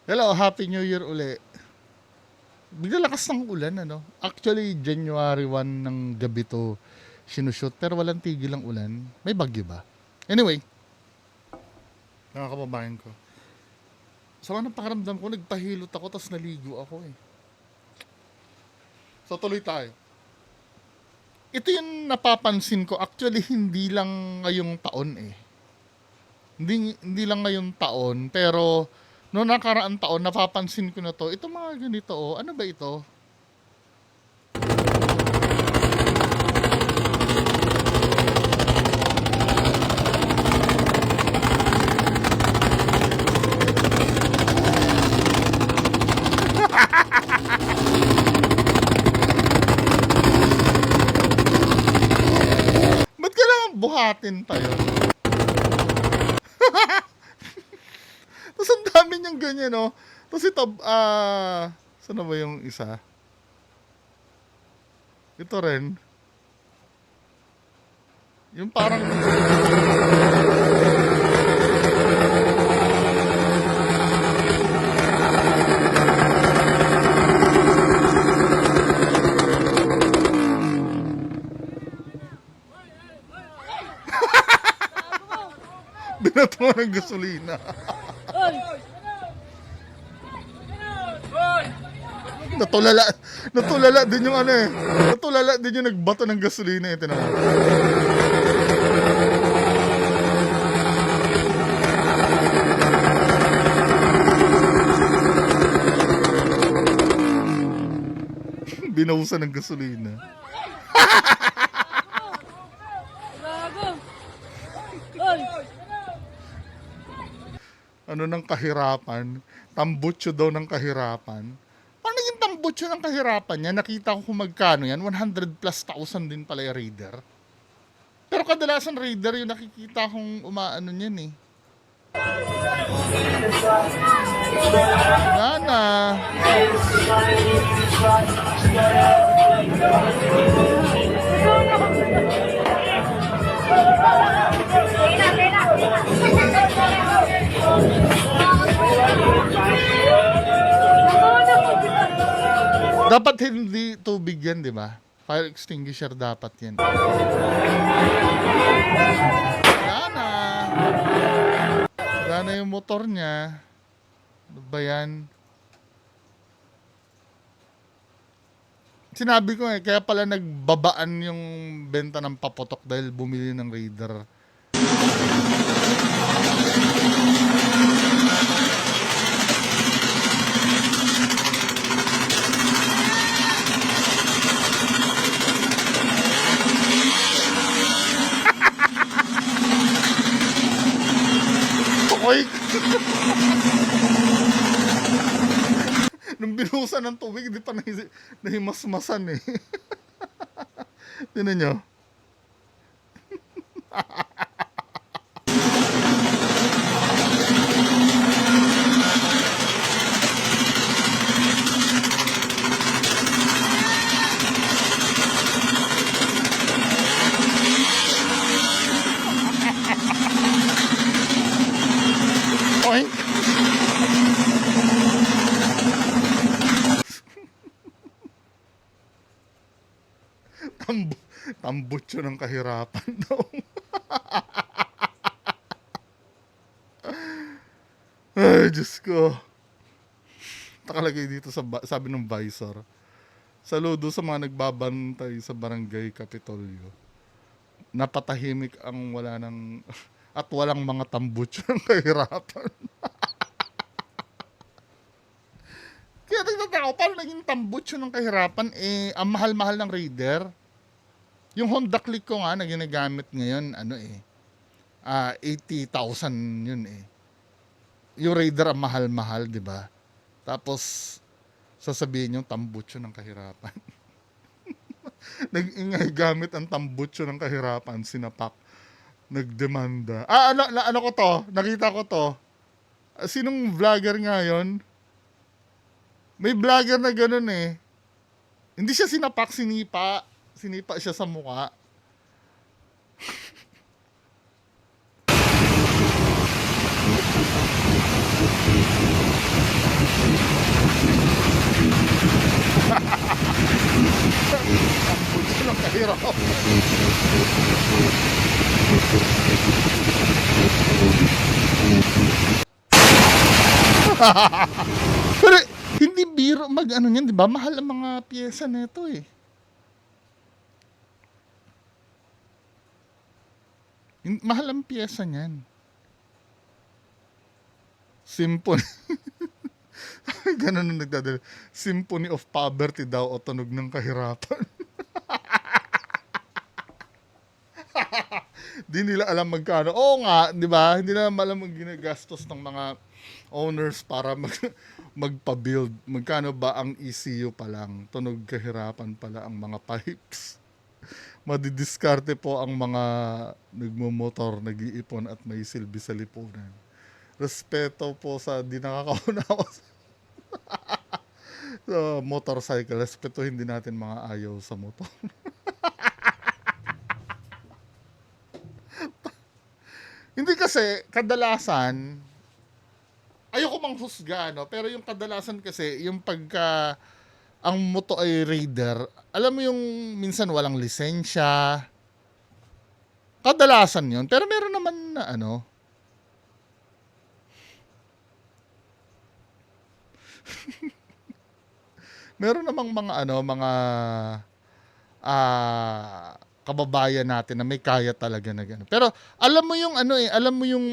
Hello, Happy New Year uli. Bigla lakas ng ulan, ano? Actually, January 1 ng gabi to sinushoot, pero walang tigil ang ulan. May bagyo ba? Anyway, mga kababayan ko. Sama ng pakiramdam ko, nagpahilot ako, tapos naligo ako eh. So, tuloy tayo. Ito yung napapansin ko, actually, hindi lang ngayong taon eh. Hindi lang ngayong taon, pero noong nakaraang taon, napapansin ko na to. Ito mga ganito, oh. Ano ba ito? Ba't kailangan buhatin pa yun? Tapos ang dami niyang ganyan, no? Tapos ito, saan na ba yung isa? Ito rin. Yung parang, binato ng gasolina. Natulala, natulala din yung ano eh. Natulala din yung nagbato ng gasolina eh, tinawa. Binausan ng gasolina. Ano ng kahirapan? Tambutso daw ng kahirapan. Paano naging tambutso ng kahirapan niya? Nakita ko kung magkano yan. 100 plus thousand din pala yung Raider. Pero kadalasan Raider yung nakikita kong umaano niyan eh. Nana. Dapat hindi tubig yan, di ba? Fire extinguisher dapat yan. Nana. Gana yung motor niya. Ano ba yan? Sinabi ko eh, kaya pala nagbabaan yung benta ng papotok dahil bumili ng Raider. Oy! Nung binuhusan ng tubig, di pa nahimasmasan eh. Tinan nyo. Oy! Tambutso ng kahirapan daw. Ay, Diyos ko. Nakalagay dito sa sabi ng visor. Saludo sa mga nagbabantay sa barangay Kapitolyo. Napatahimik ang wala ng at walang mga tambutso ng kahirapan. Kaya nagtataka ako, paano naging tambutso ng kahirapan? Eh, ang mahal-mahal ng Raider. Yung Honda Click ko nga na ginagamit ngayon, ano eh, 80,000 yun eh. Yung Raider ang mahal-mahal, di ba? Tapos, sasabihin yung tambutso ng kahirapan. Nag-ingay gamit ang tambutso ng kahirapan, sinapak. Nagdemanda. Ano ko to? Nakita ko to. Sinong vlogger nga yun? May vlogger na ganun eh. Hindi siya sinapak, sinipa. Sinipa siya sa mukha. Pero hindi biro mag-ano niyan, 'di ba? Mahal ang mga piyesa nito eh. Mahal ang piyesa niyan. Symphony. Ganun ang nagdadala. Symphony of Poverty daw o tunog ng kahirapan. Di nila alam magkano. Oo nga, 'di ba? Hindi nila alam ang ginagastos ng mga owners para magpa-build. Magkano ba ang ECU pa lang? Tunog kahirapan pala ang mga pipes. Madidiskarte po ang mga nagmumotor, nag-iipon at may silbi sa lipunan. Respeto po sa di nakakaunawa sa motorcycle. Respetuhin din natin mga ayaw sa motor. Hindi kasi, kadalasan, ayoko mang husga, no? Pero yung kadalasan kasi, yung pagka ang moto ay raider, alam mo yung minsan walang lisensya. Kadalasan yun. Pero meron naman na ano, meron namang mga ano, mga kababayan natin na may kaya talaga na gano'n. Pero alam mo yung ano eh, alam mo yung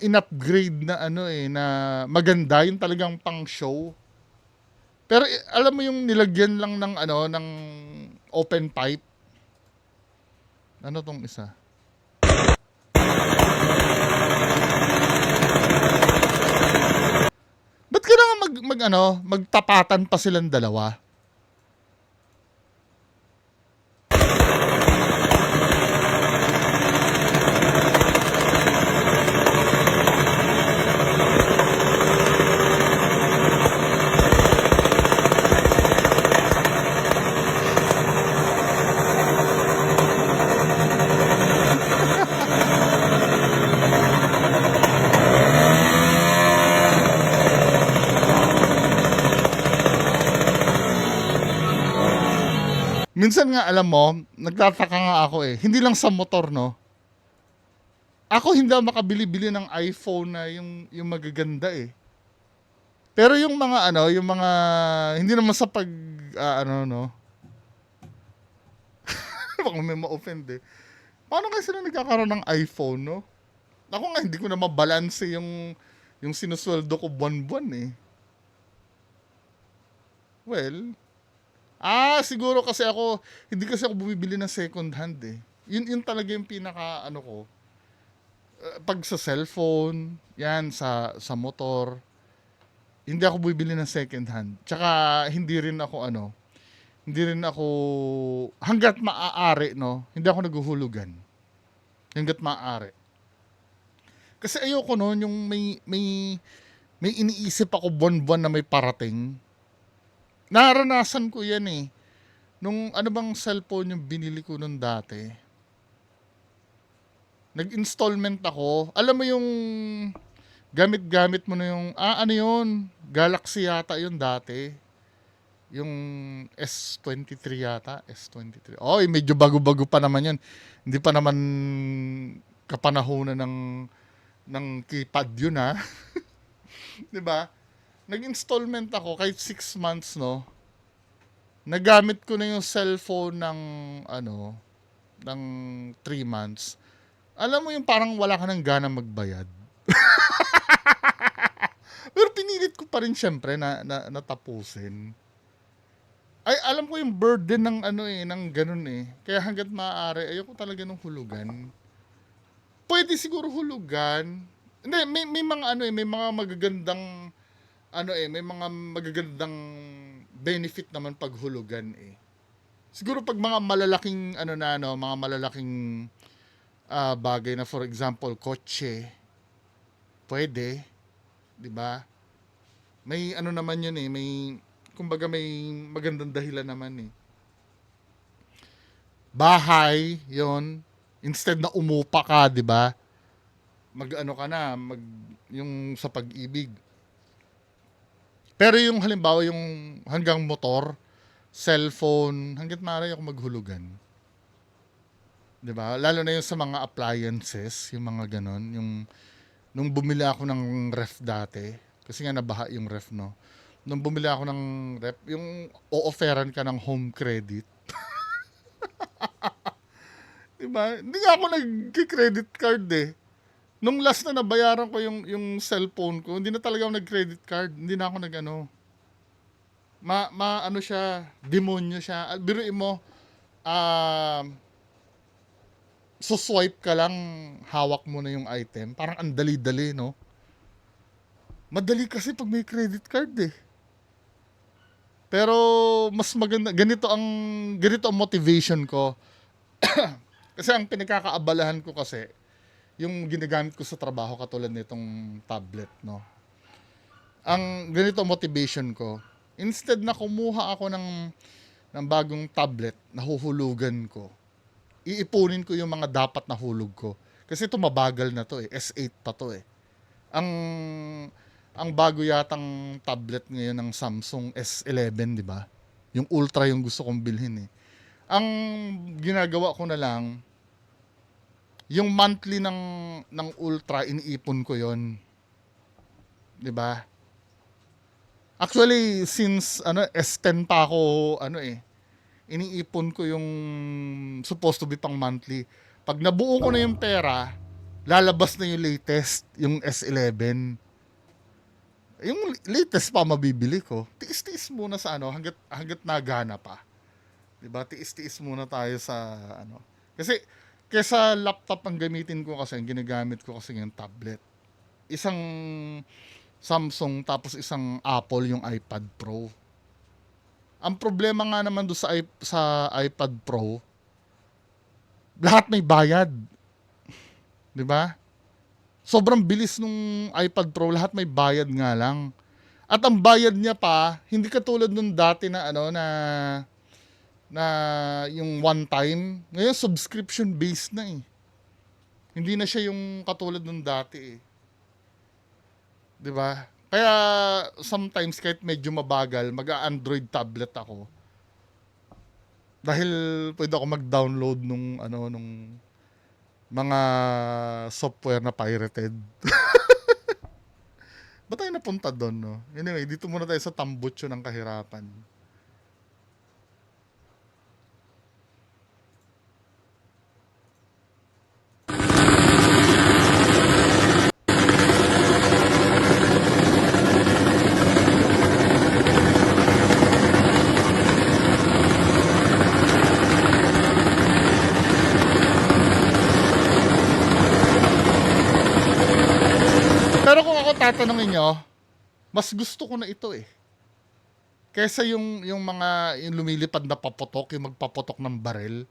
in-upgrade na ano eh, na maganda, yung talagang pang show. Pero alam mo yung nilagyan lang ng ano, ng open pipe. Ano tong isa? Ba't kailangan magtapatan pa silang dalawa? Minsan nga alam mo, nagtataka nga ako eh. Hindi lang sa motor, no? Ako hindi ako makabili-bili ng iPhone na yung magaganda eh. Pero yung mga ano, yung mga hindi naman sa pag ano no. Baka may ma-offend eh. Paano kasi sila nagkakaroon ng iPhone, no? Ako nga hindi ko na mabalanse yung sinusweldo ko buwan-buwan eh. Well, siguro kasi ako, hindi kasi ako bumibili ng second hand eh. Yun talaga yung pinaka ano ko. Pag sa cellphone, yan, sa motor, hindi ako bumibili ng second hand. Tsaka hindi rin ako, hanggat maaari, no, hindi ako naguhulugan. Hanggat maaari. Kasi ayoko noon yung may iniisip ako buwan-buwan na may parating. Naranasan ko yan eh. Nung ano bang cellphone yung binili ko nung dati. Nag-installment ako. Alam mo yung gamit-gamit mo na yung, ano yun? Galaxy yata yun dati. Yung S23 yata. S23. Oy, medyo bago-bago pa naman yun. Hindi pa naman kapanahonan ng keypad yun ha. 'Di ba? Nag-installment ako kahit 6 months no. Nagamit ko na yung cellphone ng ano, ng 3 months. Alam mo yung parang wala ka ng gana magbayad. Pero pinilit ko pa rin syempre na natapusin. Ay, alam ko yung burden ng ano eh, ng ganun eh. Kaya hangga't maaari, ayoko talaga ng hulugan. Pwede siguro hulugan. Hindi, may mga ano eh, may mga magagandang ano eh, may mga magagandang benefit naman pag hulugan eh. Siguro pag mga malalaking ano na ano, mga malalaking bagay na for example, kotse, pwede, 'di ba? May ano naman 'yun eh, may kumbaga may magandang dahilan naman eh. Bahay, 'yon. Instead na umupa ka, 'di ba? Mag-ano ka na, yung sa pag-ibig. Pero yung halimbawa yung hanggang motor, cellphone, hangga't maaari ako maghulugan. 'Di ba? Lalo na yung sa mga appliances, yung mga ganon, yung nung bumili ako ng ref dati, kasi nga nabaha yung ref, no. Nung bumili ako ng ref, yung o-offeran ka ng home credit. 'Di ba? Hindi nga ako nag-credit card eh. Nung last na nabayaran ko yung cellphone ko, hindi na talaga ako nag-credit card. Hindi na ako nag-ano. Ano siya, demonyo siya. Biruin mo, swipe ka lang, hawak mo na yung item. Parang ang dali-dali, no? Madali kasi pag may credit card eh. Pero mas maganda, ganito ang motivation ko. Kasi ang pinagkakaabalahan ko kasi, yung ginagamit ko sa trabaho katulad nitong tablet, no? Ang ganito ang motivation ko, instead na kumuha ako ng bagong tablet, nahuhulugan ko, iipunin ko yung mga dapat na hulog ko. Kasi ito mabagal na to eh, S8 pa to eh. Ang bago yatang tablet ngayon ng Samsung S11, di ba? Yung Ultra yung gusto kong bilhin eh. Ang ginagawa ko na lang, yung monthly ng Ultra, iniipon ko yon, 'di ba? Actually, since S10 pa ako, iniipon ko yung supposed to be pang monthly. Pag nabuo ko na yung pera, lalabas na yung latest, yung S11. Yung latest pa mabibili ko. Tiis-tiis muna sa hanggat nagana pa. 'Di ba? Tiis-tiis muna tayo sa Kasi kesa laptop ang gamitin ko kasi, ang ginagamit ko kasi yung tablet. Isang Samsung tapos isang Apple yung iPad Pro. Ang problema nga naman doon sa iPad Pro, lahat may bayad. 'Di ba? Sobrang bilis nung iPad Pro, lahat may bayad nga lang. At ang bayad niya pa, hindi katulad nung dati na na yung one time. Ngayon subscription based na eh. Hindi na siya yung katulad nung dati eh. 'Di ba? Kaya sometimes kahit medyo mabagal, mag-Android tablet ako. Dahil pwede ako mag-download nung mga software na pirated. Ba't tayo napunta doon, no? Anyway, dito muna tayo sa tambutso ng kahirapan. Pero kung ako tatanungin nyo, mas gusto ko na ito eh. Kesa yung lumilipad na paputok, yung magpaputok ng barel.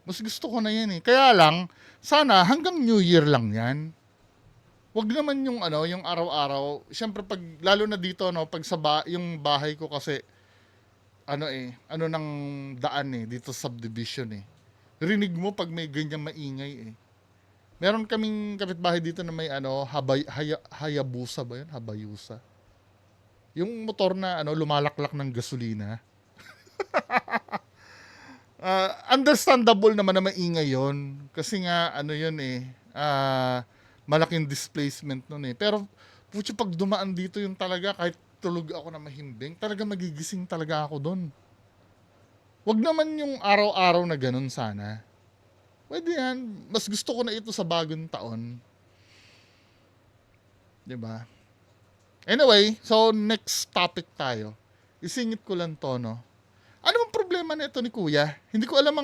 Mas gusto ko na yan eh. Kaya lang, sana hanggang New Year lang yan. Wag naman yung yung araw-araw. Siyempre lalo na dito pag yung bahay ko kasi ng daan eh, dito subdivision eh. Rinig mo pag may ganyang maingay eh. Meron kaming kapitbahay dito na may Hayabusa ba yun? Habayusa. Yung motor na lumalaklak ng gasolina. Understandable naman na maingay yun. Kasi nga yun eh. Malaking displacement nun eh. Pero putyo, pag dumaan dito yung talaga, kahit tulog ako na mahimbing, talaga magigising talaga ako dun. Wag naman yung araw-araw na ganun sana. Pwede yan. Mas gusto ko na ito sa bagong taon. 'Di ba? Anyway, so next topic tayo. Isingit ko lang to, no? Ano bang problema na ito ni Kuya? Hindi ko alam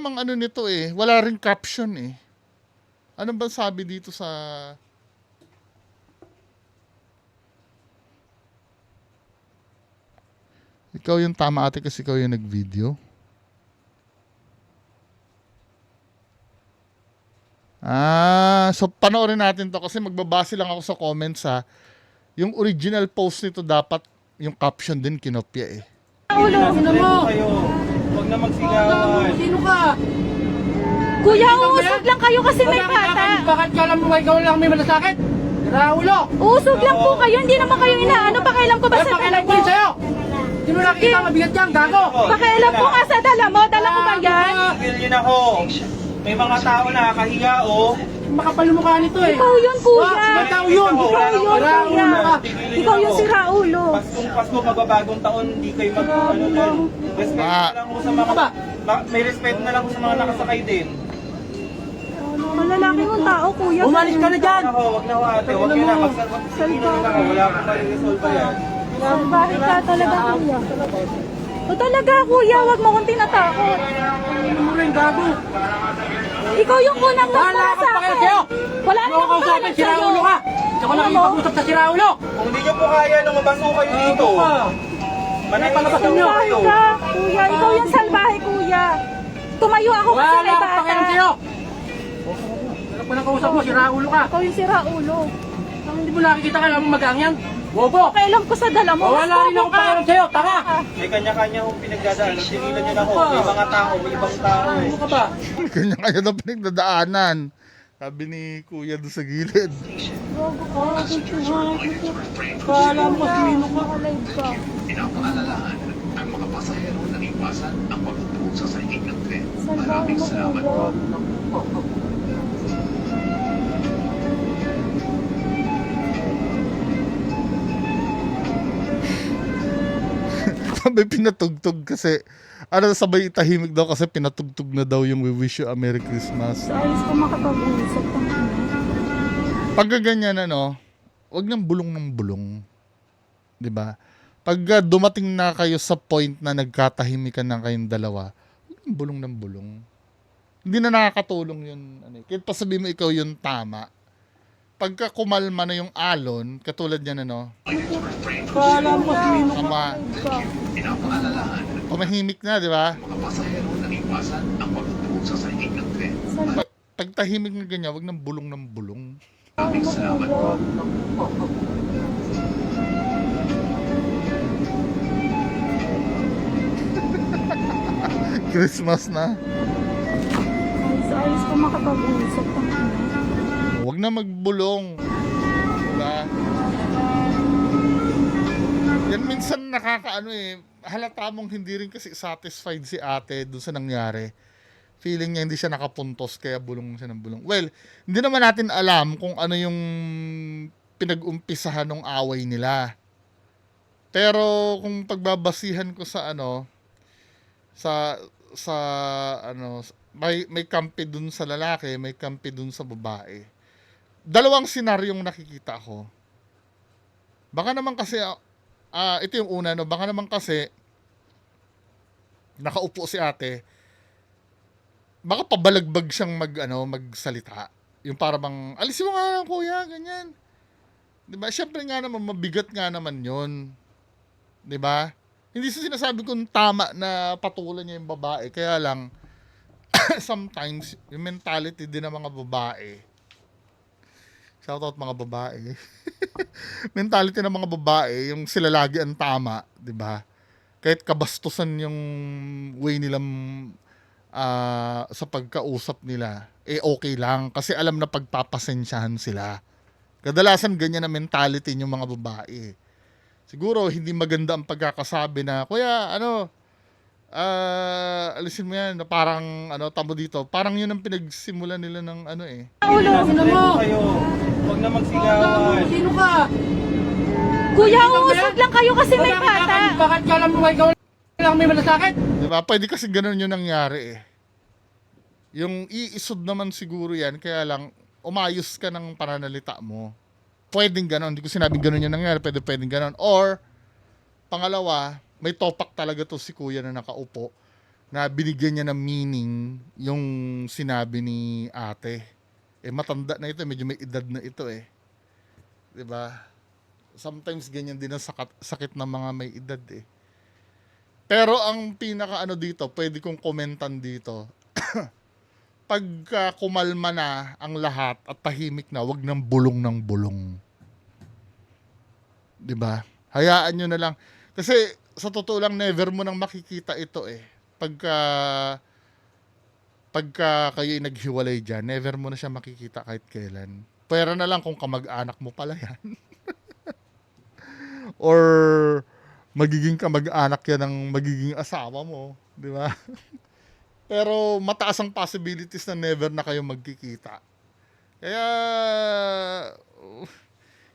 ang nito eh. Wala ring caption eh. Ano ba sabi dito sa... Ikaw yung tama ate kasi ikaw yung nag-video. So panoorin natin to kasi magbabase lang ako sa comments ha. Yung original post nito dapat yung caption din kinopya eh. Ulo! Sino mo? Huwag na magsigawan. Sino ka? Kuya, uusap lang kayo kasi may Bakit bata. ka lang mo ikaw lang may malasakit? Raulo! Usog lang po kayo, hindi naman kayo inaano. Pakialam ko ba sa dala Pakialam ko mo? rin sa'yo! Hindi mo nakikita mabigat yan, gago! Pakialam ko nga sa dala mo. Dala ko ba yan? Tigil yun ako. May mga tao na nakahiga, oh. Makapal yung mukha nito eh! Ikaw yun, kuya. Ikaw yun! Ikaw yun, kuya. Ikaw yung si Raulo. Paskong Pasko, magbabagong taon, hindi kayo ano dyan. Respeto na lang ko sa mga... May respeto na lang ko sa mga nakasakay din. Malalaki mong tao, kuya. Umalis ka na dyan! Ako, wag na ho ate, wag nyo na. Magsalita na ako, wala akong mariresolve yan. Bakit ka talaga, kuya? O talaga, kuya, wag mo kong tinatakot. Ano mo rin, gago? Ikaw yung unang Wala nagmula akong sa pakialam akin. sa'yo! Wala Ano na ka akong kausapin? pakialam Si Raulo sa'yo. ka! Tsaka nakikipag-usap sa si Raulo! Kung hindi nyo po kaya, lumabaso kayo dito. Palabasan nyo. Salbahe ka, kuya. Ikaw yung salbahe, kuya. Tumayo ako kasi Wala may akong bata. pakialam sa'yo! Ano pa nakausap mo? Si Raulo ka! Ikaw yung si Raulo. Hindi mo nakikita ka naman magang yan? Bobo! Pakialam ko sa dala mo. Wala rin akong pakialam sa'yo! Tanga! May kanya-kanya akong pinagdadaan. Tigilan nyo na ako. May mga tao, may ibang tao eh. Ano ka ba? Kanya-kanya na pinagdadaanan. Sabi ni kuya doon sa gilid. Kala mo sino ka? Nakalive ka. Pinapaalalahan ang mga pasahero na iwasan ang pagbubuo sa sahig ng tren. Salbahe Maraming mo, salamat kuya. po. Sabi pinatugtog kasi, ano sabay tahimik daw kasi pinatugtog na daw yung We Wish You a Merry Christmas. Sa ayos ko makapag-uusap ng ano. Pagka ganyan ano, wag nang bulong ng bulong. 'Di ba? Pagka dumating na kayo sa point na nagkatahimikan na kayong dalawa, wag nang bulong ng bulong. Hindi na nakakatulong yun. Ano, kahit pa sabihin mo ikaw yung tama. Pagka kumalma na yung alon, katulad yan ano, Kala mo sino ka? tama, Pinapaalalahan pumahimik na, di ba? ang mga pasahero na iwasan ang pagbubuo sa sahig ng tren. Pag tahimik na ganyan, wag nang bulong ng bulong. Maraming salamat po. Christmas na. Sa ayos ko makapag-uusap ng ano. Huwag na magbulong. Diba? Yan minsan nakakaano eh. Halata mong hindi rin kasi satisfied si ate dun sa nangyari. Feeling niya hindi siya nakapuntos kaya bulong siya ng bulong. Well, hindi naman natin alam kung ano yung pinag-umpisahan ng away nila. Pero kung pagbabasihan ko sa ano, sa ano, may kampi dun sa lalaki, may kampi dun sa babae. Dalawang senaryong nakikita ko. Baka naman kasi ito yung una no, baka naman kasi nakaupo si ate. Baka pabalagbag siyang magsalita. Yung para bang alisin mo nga lang kuya, ganyan. 'Di ba? Syempre nga naman mabigat nga naman 'yon. 'Di ba? Hindi sa sinasabi kong tama na patulan niya yung babae, kaya lang sometimes yung mentality din ng mga babae. Shoutout mga babae. Mentality ng mga babae, yung sila lagi ang tama, 'di ba? Kahit kabastusan yung way nilang sa pagkausap nila, okay lang kasi alam na pagpapasensyahan sila. Kadalasan ganyan na mentality yung mga babae. Siguro hindi maganda ang pagkakasabi na, kuya, alisin mo yan, na parang, tamo dito. Parang yun ang pinagsimulan nila ng Raulo. Respeto kayo. Huwag na magsigawan. Sino ka? Kuya, uusog lang kayo kasi may bata. Bakit kala mo ikaw lang may malasakit? Diba? Pwede kasi ganun yung nangyari eh. Yung iisod naman siguro yan, kaya lang, umayos ka ng pananalita mo. Pwedeng ganon. Hindi ko sinabing ganon yung nangyari. Pwedeng ganon. Or, pangalawa, may topak talaga to si kuya na nakaupo na binigyan niya ng meaning yung sinabi ni ate. Matanda na ito. Medyo may edad na ito eh. Diba? Sometimes ganyan din ang sakit ng mga may edad eh. Pero ang pinaka dito, pwede kong komentan dito. Pagka kumalma na ang lahat at tahimik na, wag nang bulong ng bulong. 'Di ba? Hayaan nyo na lang. Kasi sa totoo lang, never mo nang makikita ito eh. Pagka kayo naghiwalay dyan, never mo na siya makikita kahit kailan. Pwera na lang kung kamag-anak mo pala yan. Or magiging kamag-anak yan ng magiging asawa mo. Di ba? Pero mataas ang possibilities na never na kayo magkikita. Kaya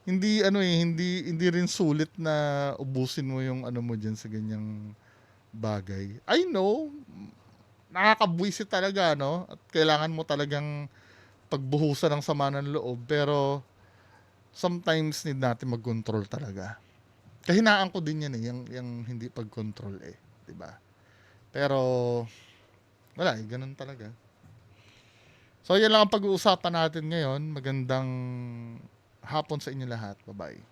hindi rin sulit na ubusin mo yung ano mo diyan sa ganyang bagay. I know, nakakabwisit talaga, no? At kailangan mo talagang pagbuhusan ng sama ng loob, pero sometimes need natin mag-control talaga. Kahinaan ko din yan yung hindi pag-control 'di ba? Pero wala, ganun talaga. So yan lang ang pag-uusapan natin ngayon. Magandang hapon sa inyo lahat. Bye-bye.